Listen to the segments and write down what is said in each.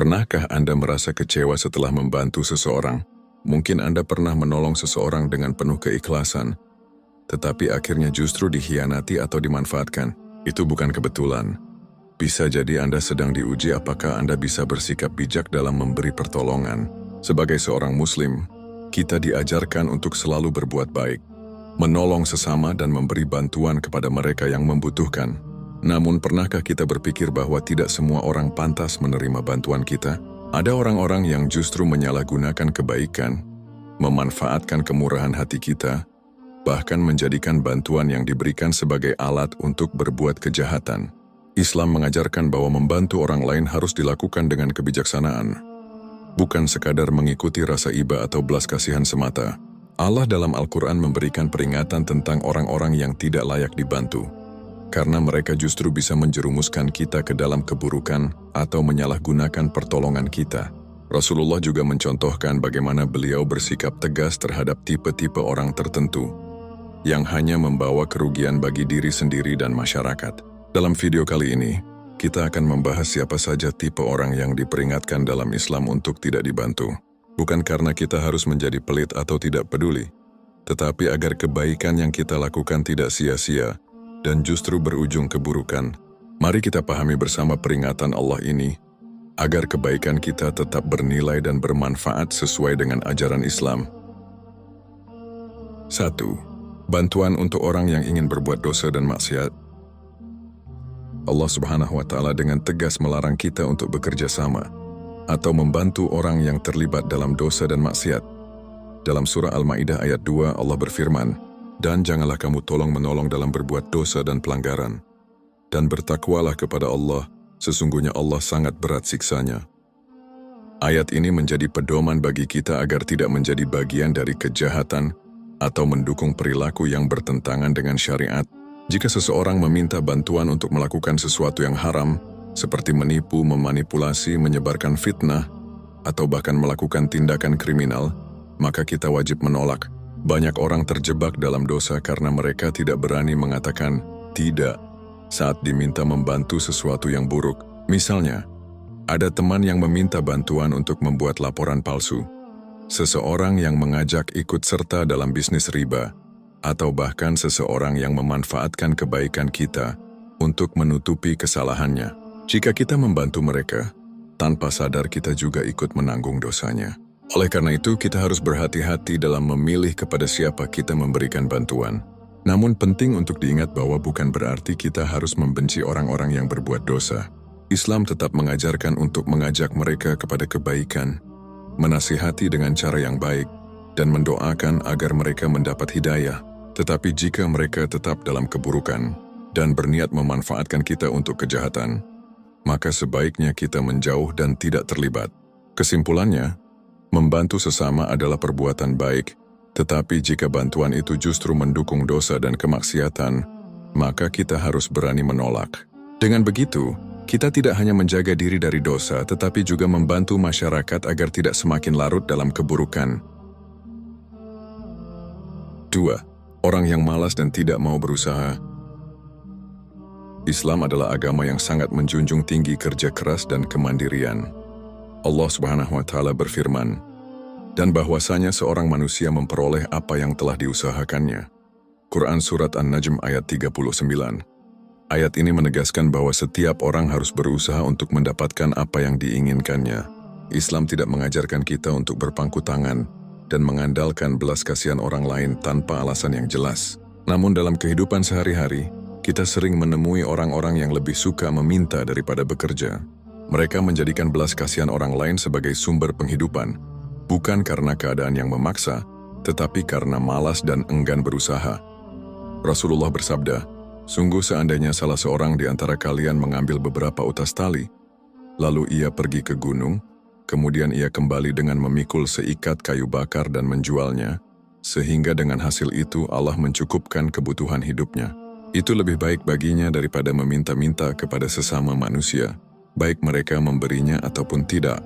Pernahkah Anda merasa kecewa setelah membantu seseorang? Mungkin Anda pernah menolong seseorang dengan penuh keikhlasan, tetapi akhirnya justru dikhianati atau dimanfaatkan. Itu bukan kebetulan. Bisa jadi Anda sedang diuji apakah Anda bisa bersikap bijak dalam memberi pertolongan. Sebagai seorang Muslim, kita diajarkan untuk selalu berbuat baik, menolong sesama dan memberi bantuan kepada mereka yang membutuhkan. Namun pernahkah kita berpikir bahwa tidak semua orang pantas menerima bantuan kita? Ada orang-orang yang justru menyalahgunakan kebaikan, memanfaatkan kemurahan hati kita, bahkan menjadikan bantuan yang diberikan sebagai alat untuk berbuat kejahatan. Islam mengajarkan bahwa membantu orang lain harus dilakukan dengan kebijaksanaan, bukan sekadar mengikuti rasa iba atau belas kasihan semata. Allah dalam Al-Quran memberikan peringatan tentang orang-orang yang tidak layak dibantu, karena mereka justru bisa menjerumuskan kita ke dalam keburukan atau menyalahgunakan pertolongan kita. Rasulullah juga mencontohkan bagaimana beliau bersikap tegas terhadap tipe-tipe orang tertentu yang hanya membawa kerugian bagi diri sendiri dan masyarakat. Dalam video kali ini, kita akan membahas siapa saja tipe orang yang diperingatkan dalam Islam untuk tidak dibantu. Bukan karena kita harus menjadi pelit atau tidak peduli, tetapi agar kebaikan yang kita lakukan tidak sia-sia dan justru berujung keburukan. Mari kita pahami bersama peringatan Allah ini, agar kebaikan kita tetap bernilai dan bermanfaat sesuai dengan ajaran Islam. 1. Bantuan untuk orang yang ingin berbuat dosa dan maksiat. Allah Subhanahu wa Ta'ala dengan tegas melarang kita untuk bekerja sama atau membantu orang yang terlibat dalam dosa dan maksiat. Dalam surah Al-Maidah ayat 2, Allah berfirman, "Dan janganlah kamu tolong-menolong dalam berbuat dosa dan pelanggaran. Dan bertakwalah kepada Allah, sesungguhnya Allah sangat berat siksanya." Ayat ini menjadi pedoman bagi kita agar tidak menjadi bagian dari kejahatan atau mendukung perilaku yang bertentangan dengan syariat. Jika seseorang meminta bantuan untuk melakukan sesuatu yang haram, seperti menipu, memanipulasi, menyebarkan fitnah, atau bahkan melakukan tindakan kriminal, maka kita wajib menolak. Banyak orang terjebak dalam dosa karena mereka tidak berani mengatakan tidak saat diminta membantu sesuatu yang buruk. Misalnya, ada teman yang meminta bantuan untuk membuat laporan palsu, seseorang yang mengajak ikut serta dalam bisnis riba, atau bahkan seseorang yang memanfaatkan kebaikan kita untuk menutupi kesalahannya. Jika kita membantu mereka, tanpa sadar kita juga ikut menanggung dosanya. Oleh karena itu, kita harus berhati-hati dalam memilih kepada siapa kita memberikan bantuan. Namun penting untuk diingat bahwa bukan berarti kita harus membenci orang-orang yang berbuat dosa. Islam tetap mengajarkan untuk mengajak mereka kepada kebaikan, menasihati dengan cara yang baik, dan mendoakan agar mereka mendapat hidayah. Tetapi jika mereka tetap dalam keburukan dan berniat memanfaatkan kita untuk kejahatan, maka sebaiknya kita menjauh dan tidak terlibat. Kesimpulannya, membantu sesama adalah perbuatan baik, tetapi jika bantuan itu justru mendukung dosa dan kemaksiatan, maka kita harus berani menolak. Dengan begitu, kita tidak hanya menjaga diri dari dosa, tetapi juga membantu masyarakat agar tidak semakin larut dalam keburukan. 2. Orang yang malas dan tidak mau berusaha. Islam adalah agama yang sangat menjunjung tinggi kerja keras dan kemandirian. Allah Subhanahu wa Ta'ala berfirman, "Dan bahwasanya seorang manusia memperoleh apa yang telah diusahakannya." Quran Surat An-Najm ayat 39. Ayat ini menegaskan bahwa setiap orang harus berusaha untuk mendapatkan apa yang diinginkannya. Islam tidak mengajarkan kita untuk berpangku tangan dan mengandalkan belas kasihan orang lain tanpa alasan yang jelas. Namun dalam kehidupan sehari-hari, kita sering menemui orang-orang yang lebih suka meminta daripada bekerja. Mereka menjadikan belas kasihan orang lain sebagai sumber penghidupan, bukan karena keadaan yang memaksa, tetapi karena malas dan enggan berusaha. Rasulullah bersabda, "Sungguh seandainya salah seorang di antara kalian mengambil beberapa utas tali, lalu ia pergi ke gunung, kemudian ia kembali dengan memikul seikat kayu bakar dan menjualnya, sehingga dengan hasil itu Allah mencukupkan kebutuhan hidupnya. Itu lebih baik baginya daripada meminta-minta kepada sesama manusia, baik mereka memberinya ataupun tidak."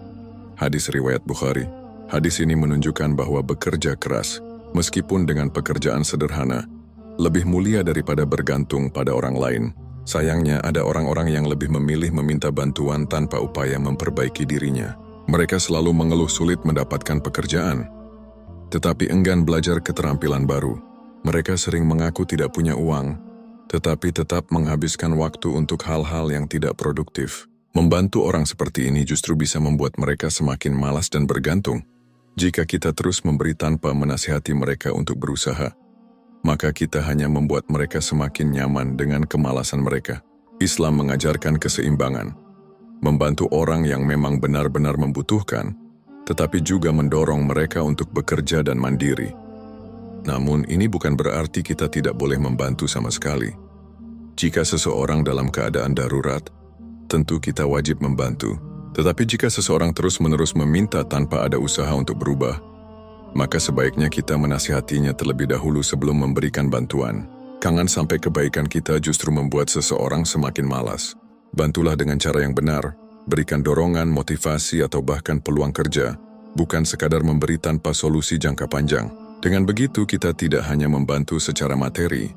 Hadis riwayat Bukhari. Hadis ini menunjukkan bahwa bekerja keras, meskipun dengan pekerjaan sederhana, lebih mulia daripada bergantung pada orang lain. Sayangnya, ada orang-orang yang lebih memilih meminta bantuan tanpa upaya memperbaiki dirinya. Mereka selalu mengeluh sulit mendapatkan pekerjaan, tetapi enggan belajar keterampilan baru. Mereka sering mengaku tidak punya uang, tetapi tetap menghabiskan waktu untuk hal-hal yang tidak produktif. Membantu orang seperti ini justru bisa membuat mereka semakin malas dan bergantung. Jika kita terus memberi tanpa menasihati mereka untuk berusaha, maka kita hanya membuat mereka semakin nyaman dengan kemalasan mereka. Islam mengajarkan keseimbangan, membantu orang yang memang benar-benar membutuhkan, tetapi juga mendorong mereka untuk bekerja dan mandiri. Namun, ini bukan berarti kita tidak boleh membantu sama sekali. Jika seseorang dalam keadaan darurat, tentu kita wajib membantu. Tetapi jika seseorang terus-menerus meminta tanpa ada usaha untuk berubah, maka sebaiknya kita menasihatinya terlebih dahulu sebelum memberikan bantuan. Jangan sampai kebaikan kita justru membuat seseorang semakin malas. Bantulah dengan cara yang benar, berikan dorongan, motivasi, atau bahkan peluang kerja, bukan sekadar memberi tanpa solusi jangka panjang. Dengan begitu, kita tidak hanya membantu secara materi,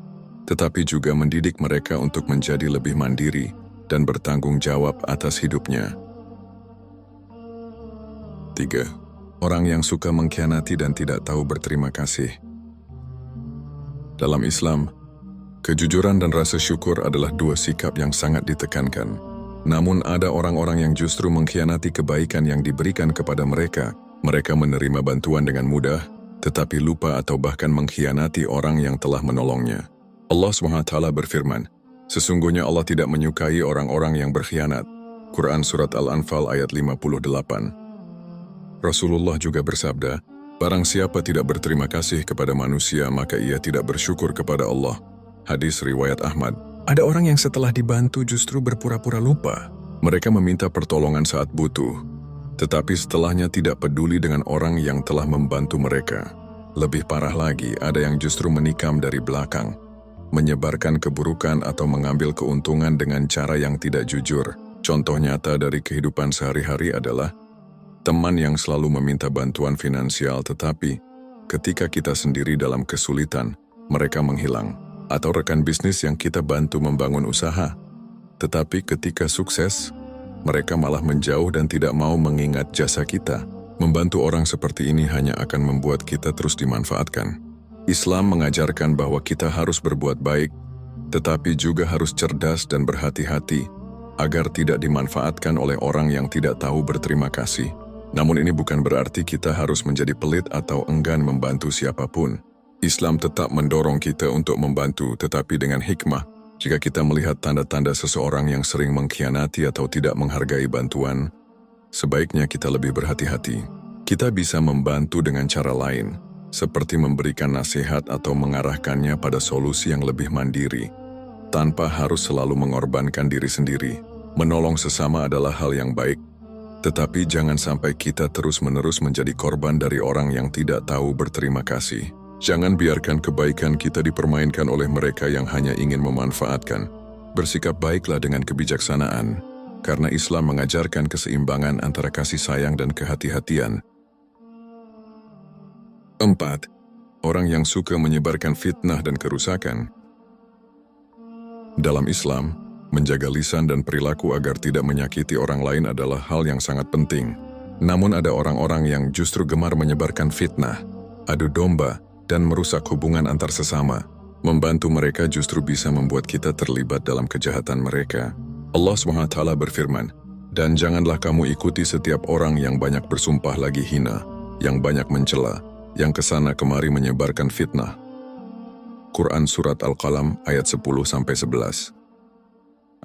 tetapi juga mendidik mereka untuk menjadi lebih mandiri dan bertanggung jawab atas hidupnya. 3. Orang yang suka mengkhianati dan tidak tahu berterima kasih. Dalam Islam, kejujuran dan rasa syukur adalah dua sikap yang sangat ditekankan. Namun ada orang-orang yang justru mengkhianati kebaikan yang diberikan kepada mereka. Mereka menerima bantuan dengan mudah, tetapi lupa atau bahkan mengkhianati orang yang telah menolongnya. Allah SWT berfirman, "Sesungguhnya Allah tidak menyukai orang-orang yang berkhianat." Quran Surat Al-Anfal ayat 58. Rasulullah juga bersabda, "Barang siapa tidak berterima kasih kepada manusia, maka ia tidak bersyukur kepada Allah." Hadis riwayat Ahmad. Ada orang yang setelah dibantu justru berpura-pura lupa. Mereka meminta pertolongan saat butuh, tetapi setelahnya tidak peduli dengan orang yang telah membantu mereka. Lebih parah lagi, ada yang justru menikam dari belakang, menyebarkan keburukan atau mengambil keuntungan dengan cara yang tidak jujur. Contoh nyata dari kehidupan sehari-hari adalah teman yang selalu meminta bantuan finansial, tetapi ketika kita sendiri dalam kesulitan, mereka menghilang. Atau rekan bisnis yang kita bantu membangun usaha, tetapi ketika sukses, mereka malah menjauh dan tidak mau mengingat jasa kita. Membantu orang seperti ini hanya akan membuat kita terus dimanfaatkan. Islam mengajarkan bahwa kita harus berbuat baik, tetapi juga harus cerdas dan berhati-hati, agar tidak dimanfaatkan oleh orang yang tidak tahu berterima kasih. Namun ini bukan berarti kita harus menjadi pelit atau enggan membantu siapapun. Islam tetap mendorong kita untuk membantu, tetapi dengan hikmah. Jika kita melihat tanda-tanda seseorang yang sering mengkhianati atau tidak menghargai bantuan, sebaiknya kita lebih berhati-hati. Kita bisa membantu dengan cara lain, seperti memberikan nasihat atau mengarahkannya pada solusi yang lebih mandiri, tanpa harus selalu mengorbankan diri sendiri. Menolong sesama adalah hal yang baik, tetapi jangan sampai kita terus-menerus menjadi korban dari orang yang tidak tahu berterima kasih. Jangan biarkan kebaikan kita dipermainkan oleh mereka yang hanya ingin memanfaatkan. Bersikap baiklah dengan kebijaksanaan, karena Islam mengajarkan keseimbangan antara kasih sayang dan kehati-hatian. 4. Orang yang suka menyebarkan fitnah dan kerusakan. Dalam Islam, menjaga lisan dan perilaku agar tidak menyakiti orang lain adalah hal yang sangat penting. Namun ada orang-orang yang justru gemar menyebarkan fitnah, adu domba, dan merusak hubungan antar sesama. Membantu mereka justru bisa membuat kita terlibat dalam kejahatan mereka. Allah SWT berfirman, "Dan janganlah kamu ikuti setiap orang yang banyak bersumpah lagi hina, yang banyak mencela, yang kesana kemari menyebarkan fitnah." Quran Surat Al-Qalam ayat 10-11.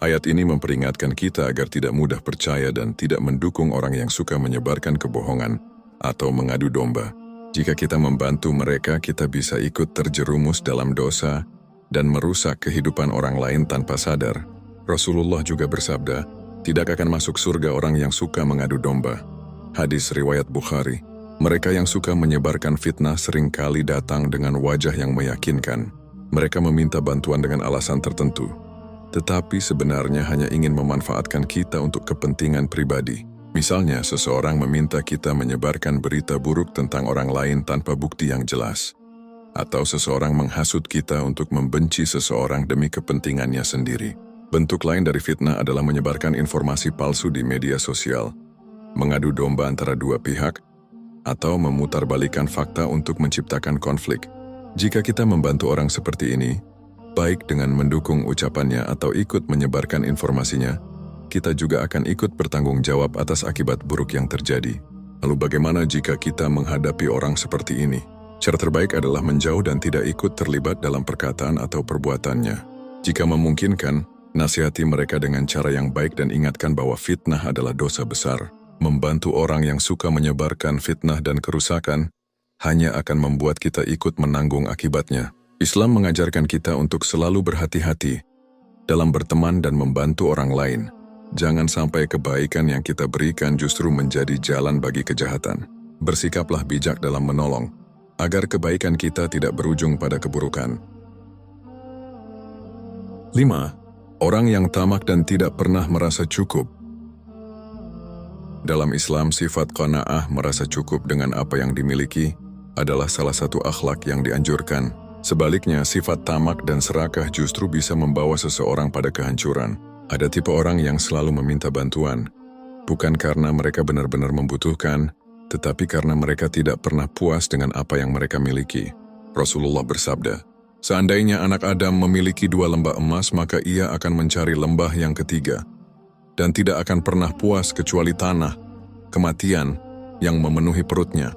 Ayat ini memperingatkan kita agar tidak mudah percaya dan tidak mendukung orang yang suka menyebarkan kebohongan atau mengadu domba. Jika kita membantu mereka, kita bisa ikut terjerumus dalam dosa dan merusak kehidupan orang lain tanpa sadar. Rasulullah juga bersabda, "Tidak akan masuk surga orang yang suka mengadu domba." Hadis riwayat Bukhari. Mereka yang suka menyebarkan fitnah seringkali datang dengan wajah yang meyakinkan. Mereka meminta bantuan dengan alasan tertentu, tetapi sebenarnya hanya ingin memanfaatkan kita untuk kepentingan pribadi. Misalnya, seseorang meminta kita menyebarkan berita buruk tentang orang lain tanpa bukti yang jelas. Atau seseorang menghasut kita untuk membenci seseorang demi kepentingannya sendiri. Bentuk lain dari fitnah adalah menyebarkan informasi palsu di media sosial, mengadu domba antara dua pihak, atau memutarbalikkan fakta untuk menciptakan konflik. Jika kita membantu orang seperti ini, baik dengan mendukung ucapannya atau ikut menyebarkan informasinya, kita juga akan ikut bertanggung jawab atas akibat buruk yang terjadi. Lalu bagaimana jika kita menghadapi orang seperti ini? Cara terbaik adalah menjauh dan tidak ikut terlibat dalam perkataan atau perbuatannya. Jika memungkinkan, nasihati mereka dengan cara yang baik dan ingatkan bahwa fitnah adalah dosa besar. Membantu orang yang suka menyebarkan fitnah dan kerusakan hanya akan membuat kita ikut menanggung akibatnya. Islam mengajarkan kita untuk selalu berhati-hati dalam berteman dan membantu orang lain. Jangan sampai kebaikan yang kita berikan justru menjadi jalan bagi kejahatan. Bersikaplah bijak dalam menolong, agar kebaikan kita tidak berujung pada keburukan. 5. Orang yang tamak dan tidak pernah merasa cukup. Dalam Islam, sifat qanaah, merasa cukup dengan apa yang dimiliki, adalah salah satu akhlak yang dianjurkan. Sebaliknya, sifat tamak dan serakah justru bisa membawa seseorang pada kehancuran. Ada tipe orang yang selalu meminta bantuan, bukan karena mereka benar-benar membutuhkan, tetapi karena mereka tidak pernah puas dengan apa yang mereka miliki. Rasulullah bersabda, "Seandainya anak Adam memiliki 2 lembah emas, maka ia akan mencari lembah yang ketiga, dan tidak akan pernah puas kecuali tanah, kematian, yang memenuhi perutnya."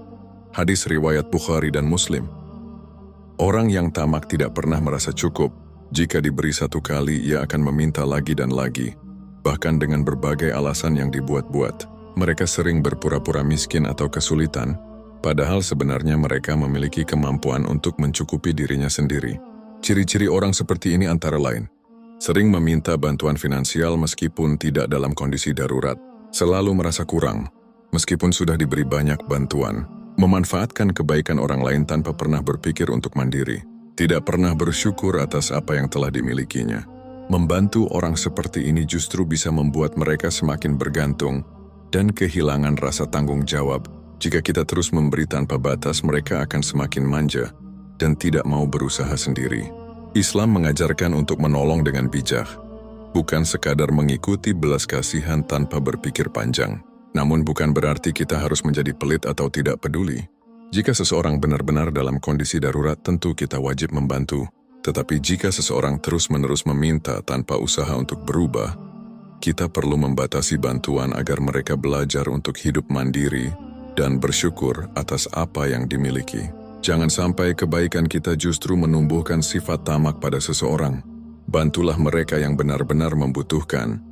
Hadis riwayat Bukhari dan Muslim. Orang yang tamak tidak pernah merasa cukup. Jika diberi 1 kali, ia akan meminta lagi dan lagi, bahkan dengan berbagai alasan yang dibuat-buat. Mereka sering berpura-pura miskin atau kesulitan, padahal sebenarnya mereka memiliki kemampuan untuk mencukupi dirinya sendiri. Ciri-ciri orang seperti ini antara lain: sering meminta bantuan finansial meskipun tidak dalam kondisi darurat, selalu merasa kurang meskipun sudah diberi banyak bantuan, memanfaatkan kebaikan orang lain tanpa pernah berpikir untuk mandiri, tidak pernah bersyukur atas apa yang telah dimilikinya. Membantu orang seperti ini justru bisa membuat mereka semakin bergantung dan kehilangan rasa tanggung jawab. Jika kita terus memberi tanpa batas, mereka akan semakin manja dan tidak mau berusaha sendiri. Islam mengajarkan untuk menolong dengan bijak, bukan sekadar mengikuti belas kasihan tanpa berpikir panjang. Namun bukan berarti kita harus menjadi pelit atau tidak peduli. Jika seseorang benar-benar dalam kondisi darurat, tentu kita wajib membantu. Tetapi jika seseorang terus-menerus meminta tanpa usaha untuk berubah, kita perlu membatasi bantuan agar mereka belajar untuk hidup mandiri dan bersyukur atas apa yang dimiliki. Jangan sampai kebaikan kita justru menumbuhkan sifat tamak pada seseorang. Bantulah mereka yang benar-benar membutuhkan,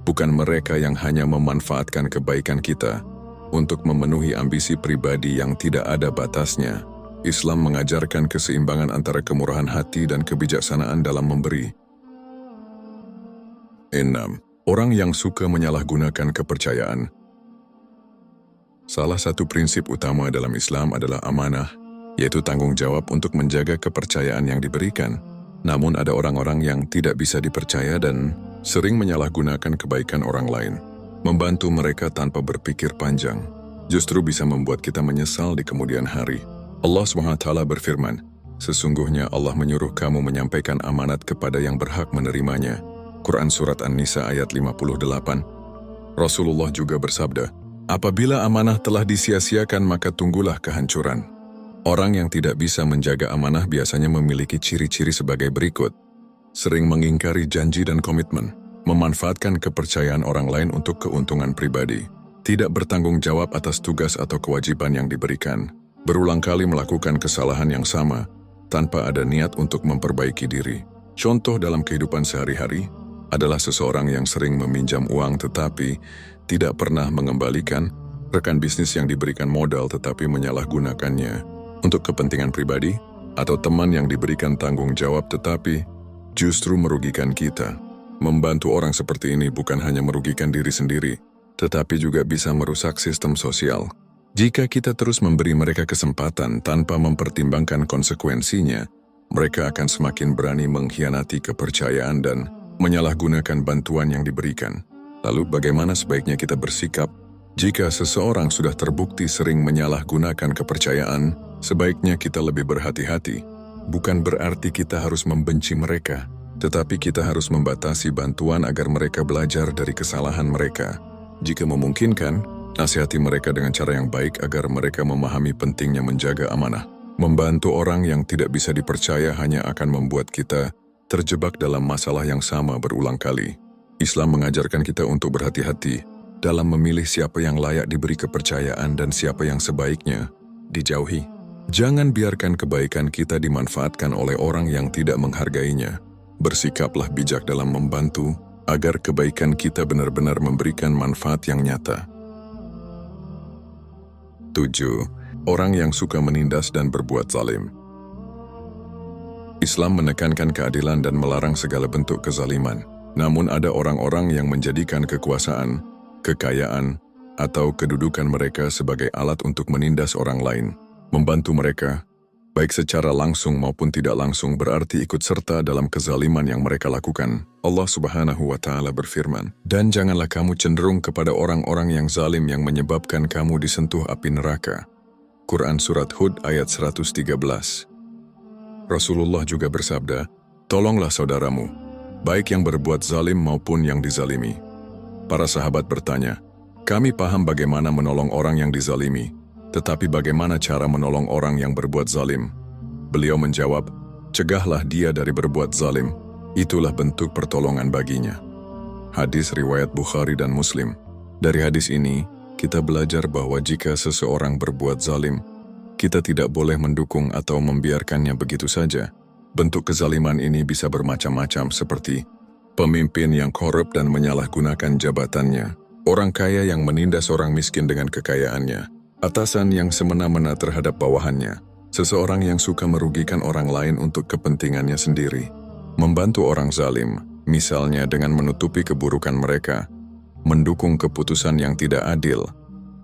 bukan mereka yang hanya memanfaatkan kebaikan kita untuk memenuhi ambisi pribadi yang tidak ada batasnya. Islam mengajarkan keseimbangan antara kemurahan hati dan kebijaksanaan dalam memberi. 6. Orang yang suka menyalahgunakan kepercayaan. Salah satu prinsip utama dalam Islam adalah amanah, yaitu tanggung jawab untuk menjaga kepercayaan yang diberikan. Namun ada orang-orang yang tidak bisa dipercaya dan sering menyalahgunakan kebaikan orang lain. Membantu mereka tanpa berpikir panjang justru bisa membuat kita menyesal di kemudian hari. Allah SWT berfirman, "Sesungguhnya Allah menyuruh kamu menyampaikan amanat kepada yang berhak menerimanya." Quran Surat An-Nisa ayat 58. Rasulullah juga bersabda, "Apabila amanah telah disia-siakan, maka tunggulah kehancuran." Orang yang tidak bisa menjaga amanah biasanya memiliki ciri-ciri sebagai berikut: sering mengingkari janji dan komitmen, memanfaatkan kepercayaan orang lain untuk keuntungan pribadi, tidak bertanggung jawab atas tugas atau kewajiban yang diberikan, berulang kali melakukan kesalahan yang sama tanpa ada niat untuk memperbaiki diri. Contoh dalam kehidupan sehari-hari adalah seseorang yang sering meminjam uang tetapi tidak pernah mengembalikan, rekan bisnis yang diberikan modal tetapi menyalahgunakannya untuk kepentingan pribadi, atau teman yang diberikan tanggung jawab tetapi justru merugikan kita. Membantu orang seperti ini bukan hanya merugikan diri sendiri, tetapi juga bisa merusak sistem sosial. Jika kita terus memberi mereka kesempatan tanpa mempertimbangkan konsekuensinya, mereka akan semakin berani mengkhianati kepercayaan dan menyalahgunakan bantuan yang diberikan. Lalu bagaimana sebaiknya kita bersikap? Jika seseorang sudah terbukti sering menyalahgunakan kepercayaan, sebaiknya kita lebih berhati-hati. Bukan berarti kita harus membenci mereka, Tetapi kita harus membatasi bantuan agar mereka belajar dari kesalahan mereka. Jika memungkinkan, nasihati mereka dengan cara yang baik agar mereka memahami pentingnya menjaga amanah. Membantu orang yang tidak bisa dipercaya hanya akan membuat kita terjebak dalam masalah yang sama berulang kali. Islam mengajarkan kita untuk berhati-hati dalam memilih siapa yang layak diberi kepercayaan dan siapa yang sebaiknya dijauhi. Jangan biarkan kebaikan kita dimanfaatkan oleh orang yang tidak menghargainya. Bersikaplah bijak dalam membantu agar kebaikan kita benar-benar memberikan manfaat yang nyata. 7. Orang yang suka menindas dan berbuat zalim. Islam menekankan keadilan dan melarang segala bentuk kezaliman. Namun ada orang-orang yang menjadikan kekuasaan, kekayaan, atau kedudukan mereka sebagai alat untuk menindas orang lain. Membantu mereka, baik secara langsung maupun tidak langsung, berarti ikut serta dalam kezaliman yang mereka lakukan. Allah Subhanahu wa Ta'ala berfirman, "Dan janganlah kamu cenderung kepada orang-orang yang zalim yang menyebabkan kamu disentuh api neraka." Quran Surat Hud ayat 113. Rasulullah juga bersabda, "Tolonglah saudaramu, baik yang berbuat zalim maupun yang dizalimi." Para sahabat bertanya, "Kami paham bagaimana menolong orang yang dizalimi, tetapi bagaimana cara menolong orang yang berbuat zalim?" Beliau menjawab, "Cegahlah dia dari berbuat zalim, itulah bentuk pertolongan baginya." Hadis riwayat Bukhari dan Muslim. Dari hadis ini, kita belajar bahwa jika seseorang berbuat zalim, kita tidak boleh mendukung atau membiarkannya begitu saja. Bentuk kezaliman ini bisa bermacam-macam seperti pemimpin yang korup dan menyalahgunakan jabatannya, orang kaya yang menindas orang miskin dengan kekayaannya, atasan yang semena-mena terhadap bawahannya, seseorang yang suka merugikan orang lain untuk kepentingannya sendiri, membantu orang zalim, misalnya dengan menutupi keburukan mereka, mendukung keputusan yang tidak adil,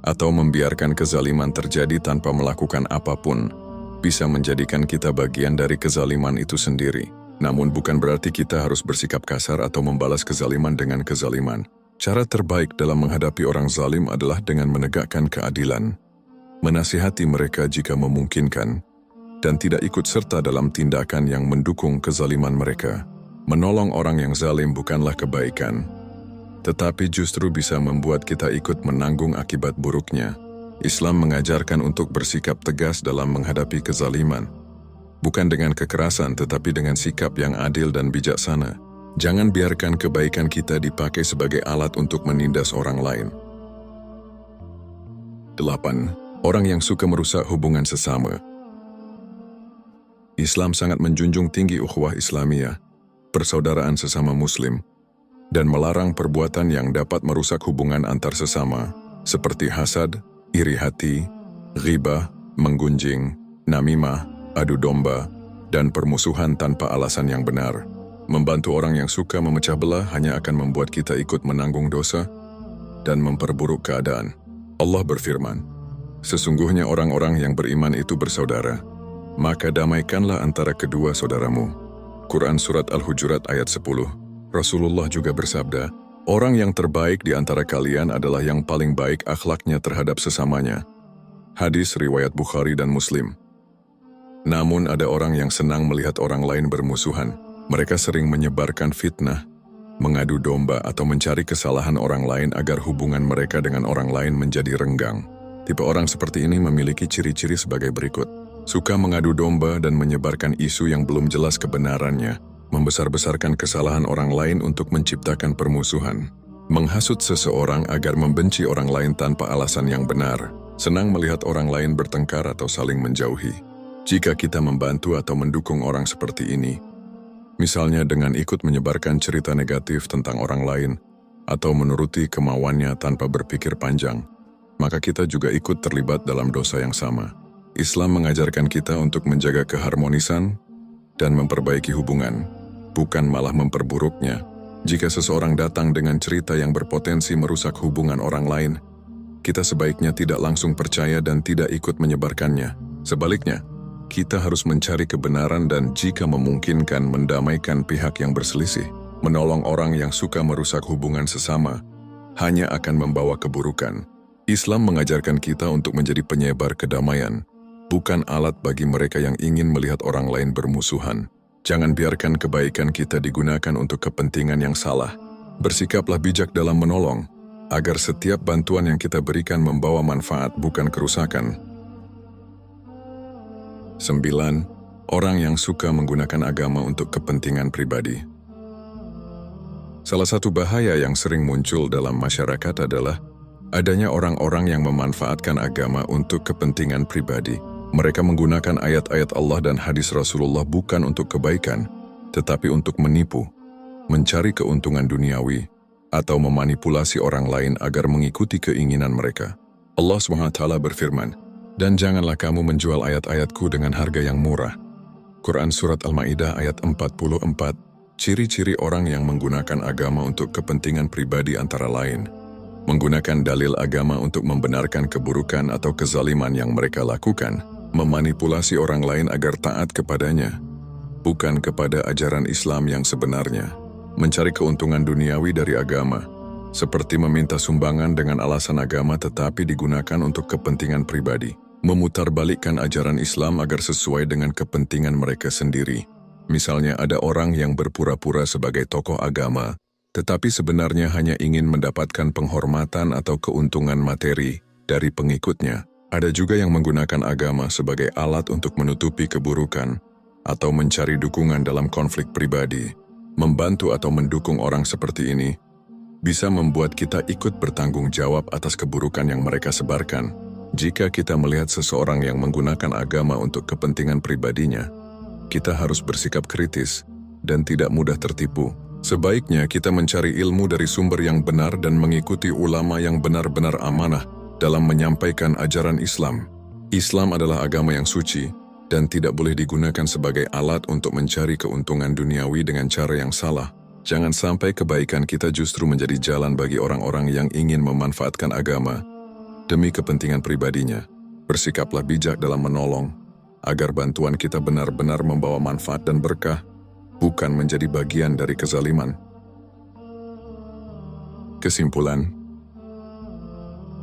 atau membiarkan kezaliman terjadi tanpa melakukan apapun, bisa menjadikan kita bagian dari kezaliman itu sendiri. Namun bukan berarti kita harus bersikap kasar atau membalas kezaliman dengan kezaliman. Cara terbaik dalam menghadapi orang zalim adalah dengan menegakkan keadilan, menasihati mereka jika memungkinkan, dan tidak ikut serta dalam tindakan yang mendukung kezaliman mereka. Menolong orang yang zalim bukanlah kebaikan, tetapi justru bisa membuat kita ikut menanggung akibat buruknya. Islam mengajarkan untuk bersikap tegas dalam menghadapi kezaliman, bukan dengan kekerasan tetapi dengan sikap yang adil dan bijaksana. Jangan biarkan kebaikan kita dipakai sebagai alat untuk menindas orang lain. 8. Orang yang suka merusak hubungan sesama. Islam sangat menjunjung tinggi ukhuwah Islamiyah, persaudaraan sesama Muslim, dan melarang perbuatan yang dapat merusak hubungan antar sesama, seperti hasad, iri hati, ghibah, menggunjing, namimah, adu domba, dan permusuhan tanpa alasan yang benar. Membantu orang yang suka memecah belah hanya akan membuat kita ikut menanggung dosa dan memperburuk keadaan. Allah berfirman, "Sesungguhnya orang-orang yang beriman itu bersaudara, maka damaikanlah antara kedua saudaramu." Quran Surat Al-Hujurat ayat 10. Rasulullah juga bersabda, "Orang yang terbaik di antara kalian adalah yang paling baik akhlaknya terhadap sesamanya." Hadis riwayat Bukhari dan Muslim. Namun ada orang yang senang melihat orang lain bermusuhan. Mereka sering menyebarkan fitnah, mengadu domba atau mencari kesalahan orang lain agar hubungan mereka dengan orang lain menjadi renggang. Tipe orang seperti ini memiliki ciri-ciri sebagai berikut. Suka mengadu domba dan menyebarkan isu yang belum jelas kebenarannya, membesar-besarkan kesalahan orang lain untuk menciptakan permusuhan, menghasut seseorang agar membenci orang lain tanpa alasan yang benar, senang melihat orang lain bertengkar atau saling menjauhi. Jika kita membantu atau mendukung orang seperti ini, misalnya dengan ikut menyebarkan cerita negatif tentang orang lain atau menuruti kemauannya tanpa berpikir panjang, maka kita juga ikut terlibat dalam dosa yang sama. Islam mengajarkan kita untuk menjaga keharmonisan dan memperbaiki hubungan, bukan malah memperburuknya. Jika seseorang datang dengan cerita yang berpotensi merusak hubungan orang lain, kita sebaiknya tidak langsung percaya dan tidak ikut menyebarkannya. Sebaliknya, kita harus mencari kebenaran dan jika memungkinkan mendamaikan pihak yang berselisih. Menolong orang yang suka merusak hubungan sesama hanya akan membawa keburukan. Islam mengajarkan kita untuk menjadi penyebar kedamaian, bukan alat bagi mereka yang ingin melihat orang lain bermusuhan. Jangan biarkan kebaikan kita digunakan untuk kepentingan yang salah. Bersikaplah bijak dalam menolong, agar setiap bantuan yang kita berikan membawa manfaat bukan kerusakan. 9. Orang yang suka menggunakan agama untuk kepentingan pribadi. Salah satu bahaya yang sering muncul dalam masyarakat adalah adanya orang-orang yang memanfaatkan agama untuk kepentingan pribadi. Mereka menggunakan ayat-ayat Allah dan hadis Rasulullah bukan untuk kebaikan, tetapi untuk menipu, mencari keuntungan duniawi, atau memanipulasi orang lain agar mengikuti keinginan mereka. Allah SWT berfirman, "Dan janganlah kamu menjual ayat-ayatku dengan harga yang murah." Quran Surat Al-Ma'idah ayat 44. Ciri-ciri orang yang menggunakan agama untuk kepentingan pribadi antara lain: menggunakan dalil agama untuk membenarkan keburukan atau kezaliman yang mereka lakukan, memanipulasi orang lain agar taat kepadanya, bukan kepada ajaran Islam yang sebenarnya, mencari keuntungan duniawi dari agama, seperti meminta sumbangan dengan alasan agama tetapi digunakan untuk kepentingan pribadi, memutarbalikkan ajaran Islam agar sesuai dengan kepentingan mereka sendiri. Misalnya ada orang yang berpura-pura sebagai tokoh agama, tetapi sebenarnya hanya ingin mendapatkan penghormatan atau keuntungan materi dari pengikutnya. Ada juga yang menggunakan agama sebagai alat untuk menutupi keburukan atau mencari dukungan dalam konflik pribadi. Membantu atau mendukung orang seperti ini bisa membuat kita ikut bertanggung jawab atas keburukan yang mereka sebarkan. Jika kita melihat seseorang yang menggunakan agama untuk kepentingan pribadinya, kita harus bersikap kritis dan tidak mudah tertipu. Sebaiknya kita mencari ilmu dari sumber yang benar dan mengikuti ulama yang benar-benar amanah dalam menyampaikan ajaran Islam. Islam adalah agama yang suci dan tidak boleh digunakan sebagai alat untuk mencari keuntungan duniawi dengan cara yang salah. Jangan sampai kebaikan kita justru menjadi jalan bagi orang-orang yang ingin memanfaatkan agama demi kepentingan pribadinya. Bersikaplah bijak dalam menolong, agar bantuan kita benar-benar membawa manfaat dan berkah, bukan menjadi bagian dari kezaliman. Kesimpulan,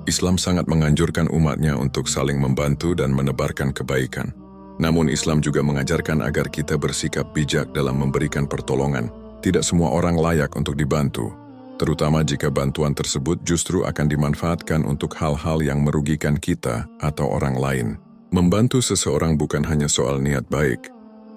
Islam sangat menganjurkan umatnya untuk saling membantu dan menebarkan kebaikan. Namun Islam juga mengajarkan agar kita bersikap bijak dalam memberikan pertolongan. Tidak semua orang layak untuk dibantu, terutama jika bantuan tersebut justru akan dimanfaatkan untuk hal-hal yang merugikan kita atau orang lain. Membantu seseorang bukan hanya soal niat baik,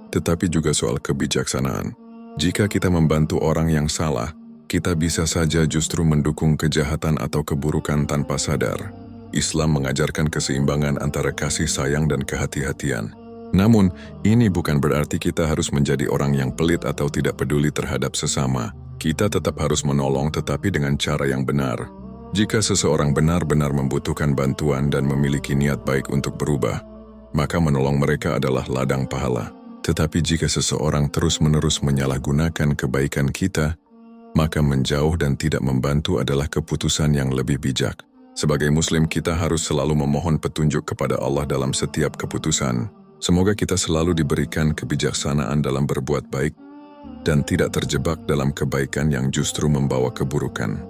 tetapi juga soal kebijaksanaan. Jika kita membantu orang yang salah, kita bisa saja justru mendukung kejahatan atau keburukan tanpa sadar. Islam mengajarkan keseimbangan antara kasih sayang dan kehati-hatian. Namun, ini bukan berarti kita harus menjadi orang yang pelit atau tidak peduli terhadap sesama. Kita tetap harus menolong tetapi dengan cara yang benar. Jika seseorang benar-benar membutuhkan bantuan dan memiliki niat baik untuk berubah, maka menolong mereka adalah ladang pahala. Tetapi jika seseorang terus-menerus menyalahgunakan kebaikan kita, maka menjauh dan tidak membantu adalah keputusan yang lebih bijak. Sebagai Muslim, kita harus selalu memohon petunjuk kepada Allah dalam setiap keputusan. Semoga kita selalu diberikan kebijaksanaan dalam berbuat baik dan tidak terjebak dalam kebaikan yang justru membawa keburukan.